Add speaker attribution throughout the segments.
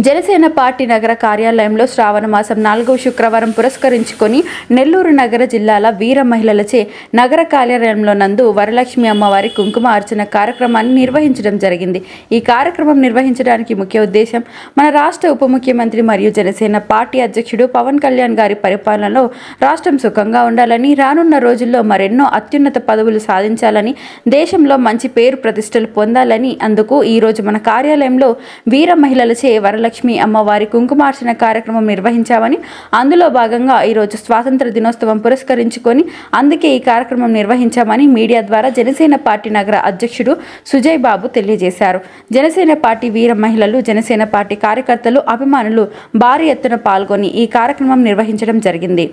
Speaker 1: Janasena party నగర కార్యాలయంలో శ్రావణ మాసం 4వ శుక్రవారం పురస్కరించుకొని నెల్లూరు నగర జిల్లాల వీర మహిళలచే నగర కార్యాలయంలో నందు వరలక్ష్మి అమ్మవారి కుంకుమ అర్చన కార్యక్రమాన్ని నిర్వహించడం జరిగింది. ఈ కార్యక్రమం నిర్వహించడానికి ముఖ్య ఉద్దేశం మన రాష్ట్ర ఉప ముఖ్యమంత్రి మరియు జనసేన పార్టీ అధ్యక్షుడు పవన్ కళ్యాణ్ గారి పరిపాలనలో రాష్ట్రం సుఖంగా ఉండాలని, రానున్న రోజుల్లో మరెన్నో అత్యున్నత పదవులు సాధించాలని, దేశంలో మంచి పేరు ప్రతిష్టలు పొందాలని, అందుకు ఈరోజు మన కార్యాలయంలో వీర మహిళలచే వరలక్ష్మి అమ్మవారి కుంకుమార్చన కార్యక్రమం నిర్వహించామని, అందులో భాగంగా ఈరోజు స్వాతంత్ర దినోత్సవం పురస్కరించుకొని అందుకే ఈ కార్యక్రమం నిర్వహించామని మీడియా ద్వారా జనసేన పార్టీ నగర అధ్యక్షుడు సుజయ్ బాబు తెలియజేశారు. జనసేన పార్టీ వీర మహిళలు, జనసేన పార్టీ కార్యకర్తలు, అభిమానులు భారీ ఎత్తున పాల్గొని ఈ కార్యక్రమం నిర్వహించడం జరిగింది.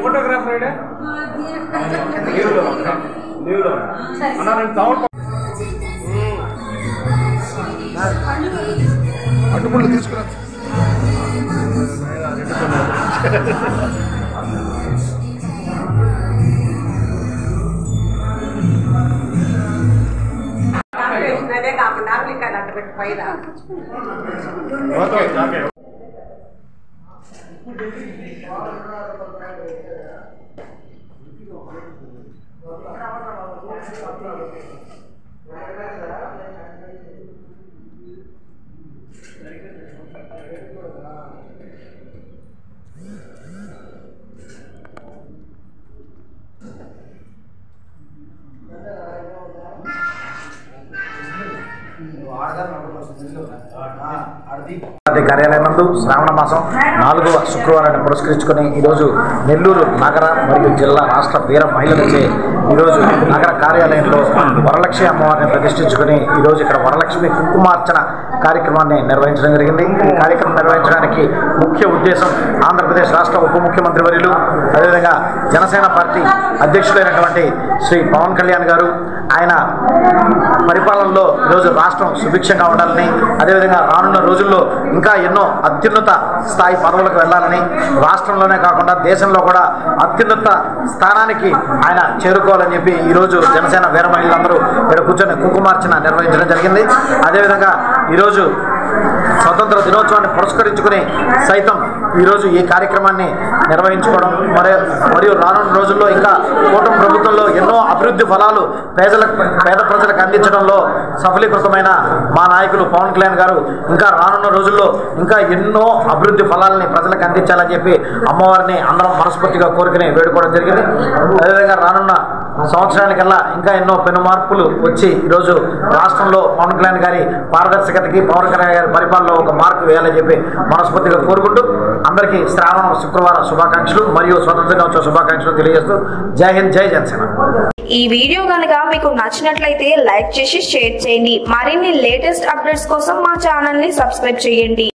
Speaker 2: फोटोग्राफर अटुमुళ్ళు తీసుకురా అదే కాకుండా అప్లికేషన్ అట్ట పెట్టి పైన ఓకే ఓకే
Speaker 3: కార్యాలయం నందు శ్రావణ మాసం 4వ శుక్రవారాన్ని పురస్కరించుకొని ఈరోజు నెల్లూరు నగర మరియు జిల్లా రాష్ట్ర వీర మహిళలచే ఈరోజు నగర కార్యాలయంలో వరలక్ష్మి అమ్మవారిని ప్రతిష్ఠించుకొని ఈరోజు ఇక్కడ వరలక్ష్మి కుంకుమార్చన కార్యక్రమాన్ని నిర్వహించడం జరిగింది. ఈ కార్యక్రమం నిర్వహించడానికి ముఖ్య ఉద్దేశం ఆంధ్రప్రదేశ్ రాష్ట్ర ఉప ముఖ్యమంత్రి వర్యులు, అదేవిధంగా జనసేన పార్టీ అధ్యక్షులైనటువంటి శ్రీ పవన్ కళ్యాణ్ గారు, ఆయన పరిపాలనలో ఈరోజు రాష్ట్రం సుభిక్షంగా ఉండాలని, అదేవిధంగా రానున్న రోజుల్లో ఇంకా ఎన్నో అత్యున్నత స్థాయి పదవులకు వెళ్ళాలని, రాష్ట్రంలోనే కాకుండా దేశంలో కూడా అత్యున్నత స్థానానికి ఆయన చేరుకోవాలని చెప్పి ఈరోజు జనసేన వీర మహిళలందరూ ఇక్కడ కూర్చొని కుంకుమార్చన నిర్వహించడం జరిగింది. అదేవిధంగా ఈరోజు స్వతంత్ర దినోత్సవాన్ని పురస్కరించుకుని సైతం ఈరోజు ఈ కార్యక్రమాన్ని నిర్వహించుకోవడం మరియు రానున్న రోజుల్లో ఇంకా కూటమి ప్రభుత్వంలో ఎన్నో అభివృద్ధి ఫలాలు పేద ప్రజలకు అందించడంలో సఫలీకృతమైన మా నాయకులు పవన్ కళ్యాణ్ గారు ఇంకా రానున్న రోజుల్లో ఇంకా ఎన్నో అభివృద్ధి ఫలాలని ప్రజలకు అందించాలని చెప్పి అమ్మవారిని అందరం మనస్ఫూర్తిగా కోరుకుని వేడుకోవడం జరిగింది. అదేవిధంగా రానున్న సంవత్సరానికల్లా ఇంకా ఎన్నో పెను మార్పులు వచ్చి ఈరోజు రాష్ట్రంలో పవన్ కళ్యాణ్ గారి పారదర్శకతకి, పవన్ కళ్యాణ్ గారి పరిపాలనలో ఒక మార్పు వేయాలని చెప్పి మనస్ఫూర్తిగా కోరుకుంటూ అందరికీ శ్రావణ శుక్రవార శుభాకాంక్షలు మరియు స్వతంత్ర దినోత్సవ శుభాకాంక్షలు తెలియజేస్తూ జై హింద్, జై జనసేన.
Speaker 4: ఈ వీడియో కనుక మీకు నచ్చినట్లయితే లైక్ చేసి షేర్ చేయండి. మరిన్ని లేటెస్ట్ అప్డేట్స్ కోసం మా ఛానల్ ని సబ్స్క్రైబ్ చేయండి.